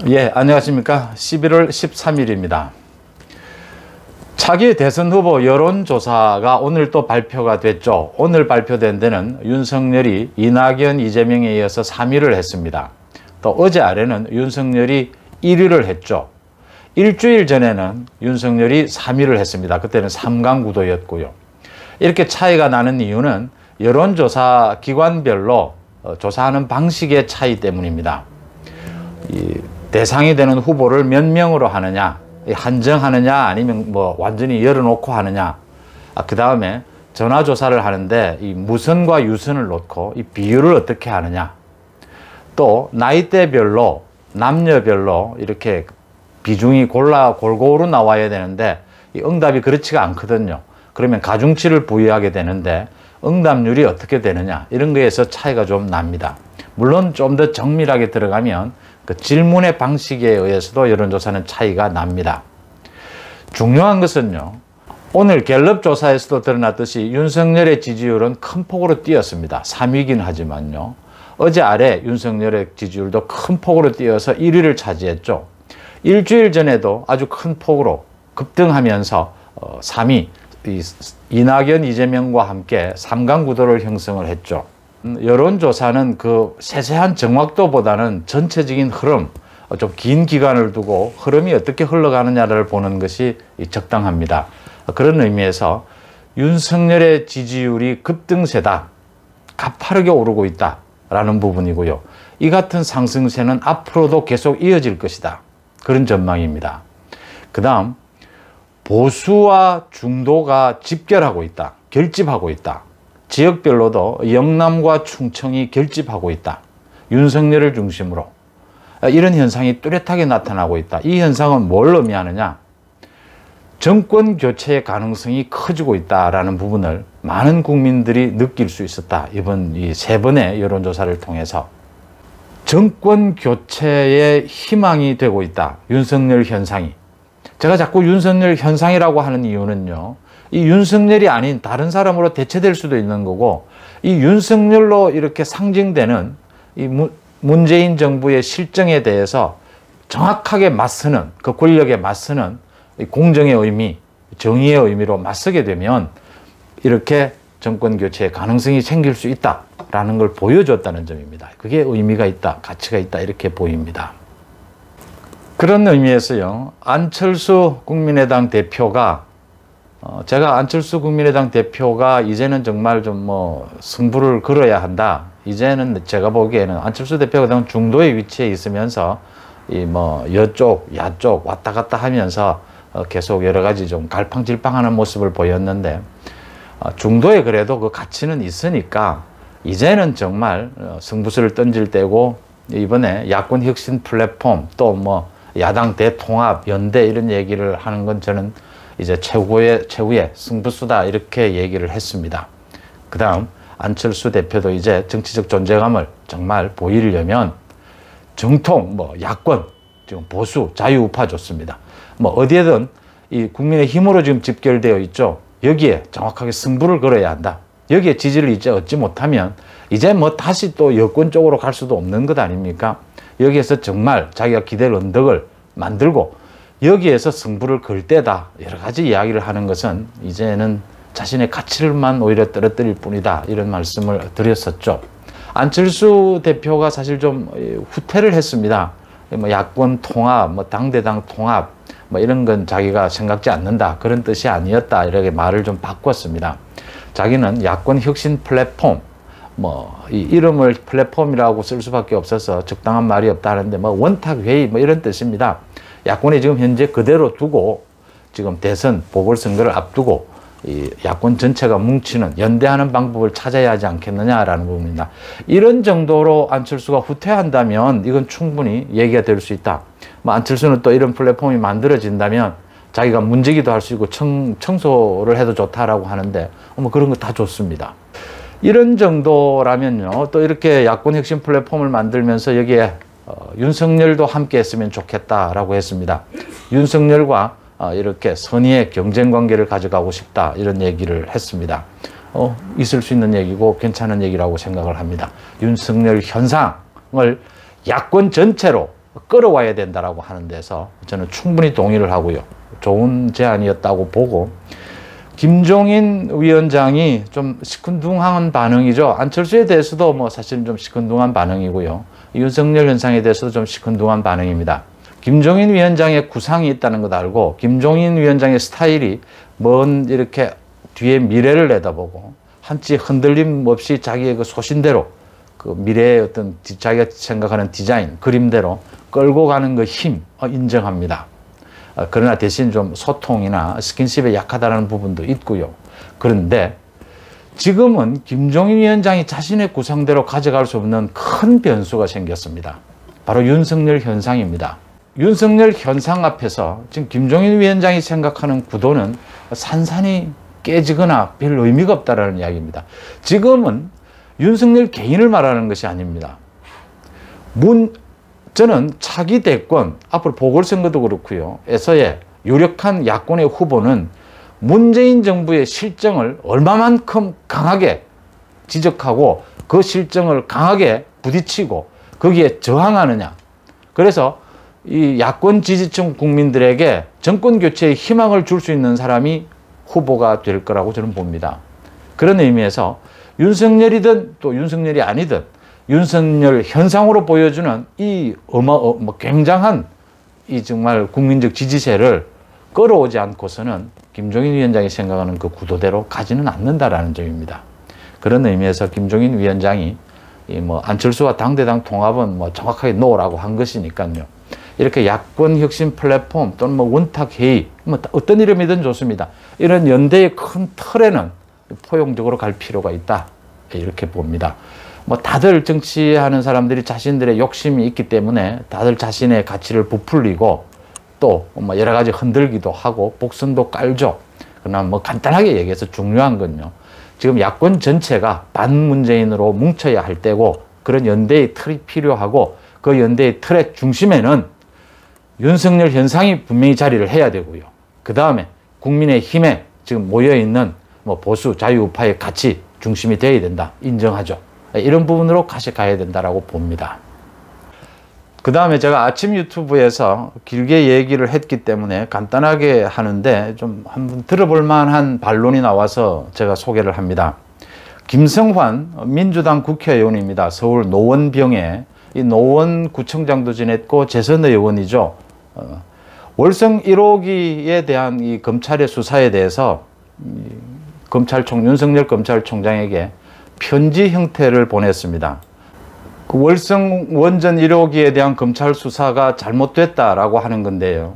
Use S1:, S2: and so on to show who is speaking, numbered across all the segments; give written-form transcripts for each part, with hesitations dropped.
S1: 예, 안녕하십니까. 11월 13일입니다. 차기 대선 후보 여론조사가 오늘 또 발표가 됐죠. 오늘 발표된 데는 윤석열이 이낙연, 이재명에 이어서 3위를 했습니다. 또 어제 아래는 윤석열이 1위를 했죠. 일주일 전에는 윤석열이 3위를 했습니다. 그때는 3강 구도였고요. 이렇게 차이가 나는 이유는 여론조사 기관별로 조사하는 방식의 차이 때문입니다. 대상이 되는 후보를 몇 명으로 하느냐, 한정하느냐, 아니면 뭐 완전히 열어놓고 하느냐, 그 다음에 전화조사를 하는데 이 무선과 유선을 놓고 이 비율을 어떻게 하느냐, 또 나이대별로, 남녀별로 이렇게 비중이 골고루 나와야 되는데 이 응답이 그렇지가 않거든요. 그러면 가중치를 부여하게 되는데 응답률이 어떻게 되느냐, 이런 거에서 차이가 좀 납니다. 물론 좀 더 정밀하게 들어가면 그 질문의 방식에 의해서도 여론조사는 차이가 납니다. 중요한 것은요, 오늘 갤럽 조사에서도 드러났듯이 윤석열의 지지율은 큰 폭으로 뛰었습니다. 3위긴 하지만요. 어제 아래 윤석열의 지지율도 큰 폭으로 뛰어서 1위를 차지했죠. 일주일 전에도 아주 큰 폭으로 급등하면서 3위, 이낙연, 이재명과 함께 3강 구도를 형성을 했죠. 여론조사는 그 세세한 정확도보다는 전체적인 흐름, 좀 긴 기간을 두고 흐름이 어떻게 흘러가느냐를 보는 것이 적당합니다. 그런 의미에서 윤석열의 지지율이 급등세다, 가파르게 오르고 있다라는 부분이고요. 이 같은 상승세는 앞으로도 계속 이어질 것이다, 그런 전망입니다. 그 다음, 보수와 중도가 집결하고 있다, 결집하고 있다. 지역별로도 영남과 충청이 결집하고 있다. 윤석열을 중심으로. 이런 현상이 뚜렷하게 나타나고 있다. 이 현상은 뭘 의미하느냐? 정권 교체의 가능성이 커지고 있다라는 부분을 많은 국민들이 느낄 수 있었다. 이번 이 3번의 여론조사를 통해서. 정권 교체의 희망이 되고 있다. 윤석열 현상이. 제가 자꾸 윤석열 현상이라고 하는 이유는요, 이 윤석열이 아닌 다른 사람으로 대체될 수도 있는 거고, 이 윤석열로 이렇게 상징되는 이 문재인 정부의 실정에 대해서 정확하게 맞서는, 그 권력에 맞서는 공정의 의미, 정의의 의미로 맞서게 되면 이렇게 정권 교체의 가능성이 생길 수 있다라는 걸 보여줬다는 점입니다. 그게 의미가 있다, 가치가 있다, 이렇게 보입니다. 그런 의미에서요, 안철수 국민의당 대표가 제가 안철수 국민의당 대표가 이제는 정말 좀 승부를 걸어야 한다. 이제는 제가 보기에는 안철수 대표가 당 중도의 위치에 있으면서 여쪽, 야쪽 왔다 갔다 하면서 계속 여러 가지 좀 갈팡질팡하는 모습을 보였는데, 중도에 그래도 그 가치는 있으니까 이제는 정말 승부수를 던질 때고, 이번에 야권 혁신 플랫폼 또 야당 대통합, 연대 이런 얘기를 하는 건 저는 이제 최후의 승부수다, 이렇게 얘기를 했습니다. 그 다음 안철수 대표도 이제 정치적 존재감을 정말 보이려면 정통 야권, 지금 보수, 자유우파 좋습니다. 어디에든 이 국민의 힘으로 지금 집결되어 있죠. 여기에 정확하게 승부를 걸어야 한다. 여기에 지지를 이제 얻지 못하면 이제 다시 또 여권 쪽으로 갈 수도 없는 것 아닙니까? 여기에서 정말 자기가 기댈 언덕을 만들고 여기에서 승부를 걸 때다, 여러 가지 이야기를 하는 것은 이제는 자신의 가치를만 오히려 떨어뜨릴 뿐이다, 이런 말씀을 드렸었죠. 안철수 대표가 사실 좀 후퇴를 했습니다. 야권 통합, 당대당 통합, 이런 건 자기가 생각지 않는다, 그런 뜻이 아니었다, 이렇게 말을 좀 바꿨습니다. 자기는 야권 혁신 플랫폼, 이 이름을 플랫폼이라고 쓸 수밖에 없어서 적당한 말이 없다 하는데, 원탁 회의 이런 뜻입니다. 야권이 지금 현재 그대로 두고 지금 대선 보궐선거를 앞두고 이 야권 전체가 뭉치는, 연대하는 방법을 찾아야 하지 않겠느냐라는 부분입니다. 이런 정도로 안철수가 후퇴한다면 이건 충분히 얘기가 될 수 있다. 안철수는 또 이런 플랫폼이 만들어진다면 자기가 문지기도 할 수 있고 청소를 해도 좋다라고 하는데 그런 거 다 좋습니다. 이런 정도라면요, 또 이렇게 야권 혁신 플랫폼을 만들면서 여기에 윤석열도 함께 했으면 좋겠다라고 했습니다. 윤석열과 이렇게 선의의 경쟁 관계를 가져가고 싶다, 이런 얘기를 했습니다. 있을 수 있는 얘기고 괜찮은 얘기라고 생각을 합니다. 윤석열 현상을 야권 전체로 끌어와야 된다라고 하는 데서 저는 충분히 동의를 하고요. 좋은 제안이었다고 보고, 김종인 위원장이 좀 시큰둥한 반응이죠. 안철수에 대해서도 뭐 사실 좀 시큰둥한 반응이고요. 윤석열 현상에 대해서도 좀 시큰둥한 반응입니다. 김종인 위원장의 구상이 있다는 것 알고, 김종인 위원장의 스타일이 먼 이렇게 뒤에 미래를 내다보고 한치 흔들림 없이 자기의 그 소신대로 그 미래의 어떤 자기가 생각하는 디자인, 그림대로 끌고 가는 그 힘 인정합니다. 그러나 대신 좀 소통이나 스킨십에 약하다는 부분도 있고요. 그런데 지금은 김종인 위원장이 자신의 구상대로 가져갈 수 없는 큰 변수가 생겼습니다. 바로 윤석열 현상입니다. 윤석열 현상 앞에서 지금 김종인 위원장이 생각하는 구도는 산산이 깨지거나 별 의미가 없다는 이야기입니다. 지금은 윤석열 개인을 말하는 것이 아닙니다. 저는 차기 대권, 앞으로 보궐선거도 그렇고요. 에서의 유력한 야권의 후보는 문재인 정부의 실정을 얼마만큼 강하게 지적하고 그 실정을 강하게 부딪히고 거기에 저항하느냐. 그래서 이 야권 지지층 국민들에게 정권 교체의 희망을 줄 수 있는 사람이 후보가 될 거라고 저는 봅니다. 그런 의미에서 윤석열이든 또 윤석열이 아니든 윤석열 현상으로 보여주는 이 굉장한 이 정말 국민적 지지세를 끌어오지 않고서는 김종인 위원장이 생각하는 그 구도대로 가지는 않는다라는 점입니다. 그런 의미에서 김종인 위원장이 안철수와 당대당 통합은 정확하게 노라고 한 것이니까요. 이렇게 야권 혁신 플랫폼 또는 원탁 회의, 어떤 이름이든 좋습니다. 이런 연대의 큰 틀에는 포용적으로 갈 필요가 있다. 이렇게 봅니다. 다들 정치하는 사람들이 자신들의 욕심이 있기 때문에 다들 자신의 가치를 부풀리고 또 여러 가지 흔들기도 하고 복선도 깔죠. 그러나 간단하게 얘기해서 중요한 건요. 지금 야권 전체가 반문재인으로 뭉쳐야 할 때고 그런 연대의 틀이 필요하고 그 연대의 틀의 중심에는 윤석열 현상이 분명히 자리를 해야 되고요. 그 다음에 국민의힘에 지금 모여있는 보수 자유우파의 가치 중심이 되어야 된다. 인정하죠. 이런 부분으로 같이 가야 된다라고 봅니다. 그 다음에 제가 아침 유튜브에서 길게 얘기를 했기 때문에 간단하게 하는데 좀 한번 들어볼 만한 반론이 나와서 제가 소개를 합니다. 김성환 민주당 국회의원입니다. 서울 노원병에 이 노원구청장도 지냈고 재선 의원이죠. 월성 1호기에 대한 이 검찰의 수사에 대해서 윤석열 검찰총장에게 편지 형태를 보냈습니다. 그 월성 원전 1호기에 대한 검찰 수사가 잘못됐다라고 하는 건데요.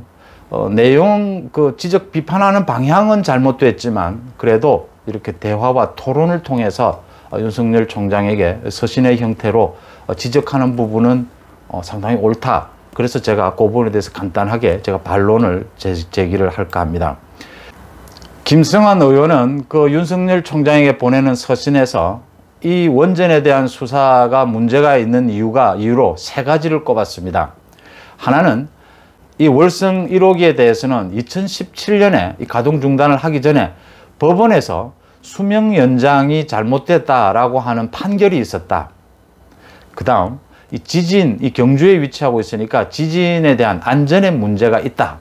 S1: 내용 지적 비판하는 방향은 잘못됐지만 그래도 이렇게 대화와 토론을 통해서 윤석열 총장에게 서신의 형태로 지적하는 부분은 상당히 옳다. 그래서 제가 그 부분에 대해서 간단하게 제가 반론을 제기를 할까 합니다. 김성환 의원은 그 윤석열 총장에게 보내는 서신에서 이 원전에 대한 수사가 문제가 있는 이유로 세 가지를 꼽았습니다. 하나는 이 월성 1호기에 대해서는 2017년에 이 가동 중단을 하기 전에 법원에서 수명 연장이 잘못됐다라고 하는 판결이 있었다. 그 다음 이 경주에 위치하고 있으니까 지진에 대한 안전에 문제가 있다.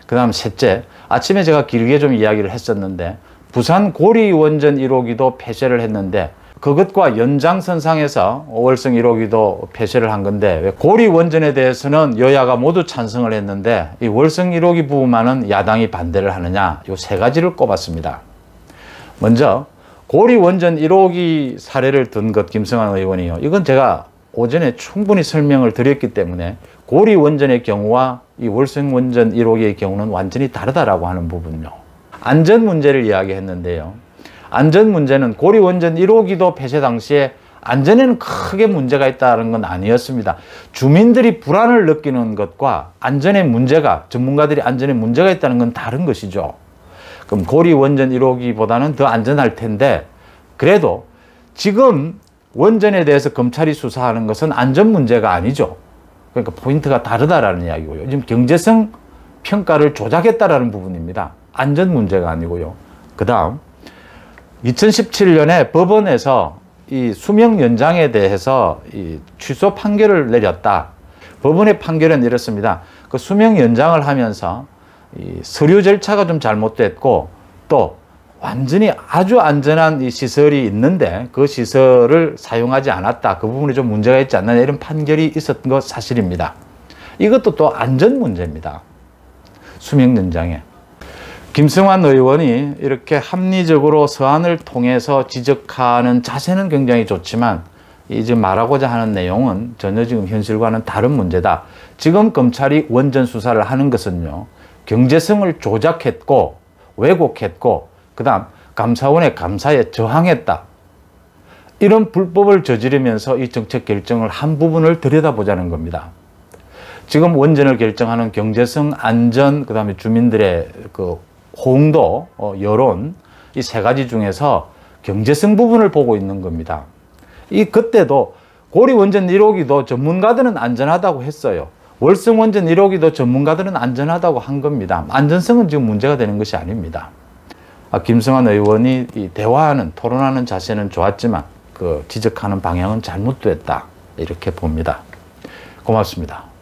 S1: 그 다음 셋째, 아침에 제가 길게 좀 이야기를 했었는데 부산 고리 원전 1호기도 폐쇄를 했는데 그것과 연장선상에서 월성 1호기도 폐쇄를 한 건데 왜 고리 원전에 대해서는 여야가 모두 찬성을 했는데 이 월성 1호기 부분만은 야당이 반대를 하느냐, 이 세 가지를 꼽았습니다. 먼저 고리 원전 1호기 사례를 든 것 김성환 의원이요. 이건 제가 오전에 충분히 설명을 드렸기 때문에 고리 원전의 경우와 이 월성 원전 1호기의 경우는 완전히 다르다라고 하는 부분요. 안전 문제를 이야기했는데요. 안전 문제는 고리 원전 1호기도 폐쇄 당시에 안전에는 크게 문제가 있다는 건 아니었습니다. 주민들이 불안을 느끼는 것과 안전의 문제가, 전문가들이 안전에 문제가 있다는 건 다른 것이죠. 그럼 고리 원전 1호기보다는 더 안전할 텐데 그래도 지금 원전에 대해서 검찰이 수사하는 것은 안전 문제가 아니죠. 그러니까 포인트가 다르다라는 이야기고요. 지금 경제성 평가를 조작했다라는 부분입니다. 안전 문제가 아니고요. 그 다음 2017년에 법원에서 이 수명 연장에 대해서 이 취소 판결을 내렸다. 법원의 판결은 이렇습니다. 그 수명 연장을 하면서 이 서류 절차가 좀 잘못됐고 또 완전히 아주 안전한 이 시설이 있는데 그 시설을 사용하지 않았다. 그 부분에 좀 문제가 있지 않느냐 이런 판결이 있었던 것 사실입니다. 이것도 또 안전 문제입니다. 수명 연장에. 김성환 의원이 이렇게 합리적으로 서한을 통해서 지적하는 자세는 굉장히 좋지만 이제 말하고자 하는 내용은 전혀 지금 현실과는 다른 문제다. 지금 검찰이 원전 수사를 하는 것은요, 경제성을 조작했고 왜곡했고 그다음 감사원의 감사에 저항했다. 이런 불법을 저지르면서 이 정책 결정을 한 부분을 들여다보자는 겁니다. 지금 원전을 결정하는 경제성, 안전, 그다음에 주민들의 그 호응도, 여론 이 세 가지 중에서 경제성 부분을 보고 있는 겁니다. 그때도 고리 원전 1호기도 전문가들은 안전하다고 했어요. 월성 원전 1호기도 전문가들은 안전하다고 한 겁니다. 안전성은 지금 문제가 되는 것이 아닙니다. 김성환 의원이 이 대화하는, 토론하는 자세는 좋았지만 그 지적하는 방향은 잘못됐다. 이렇게 봅니다. 고맙습니다.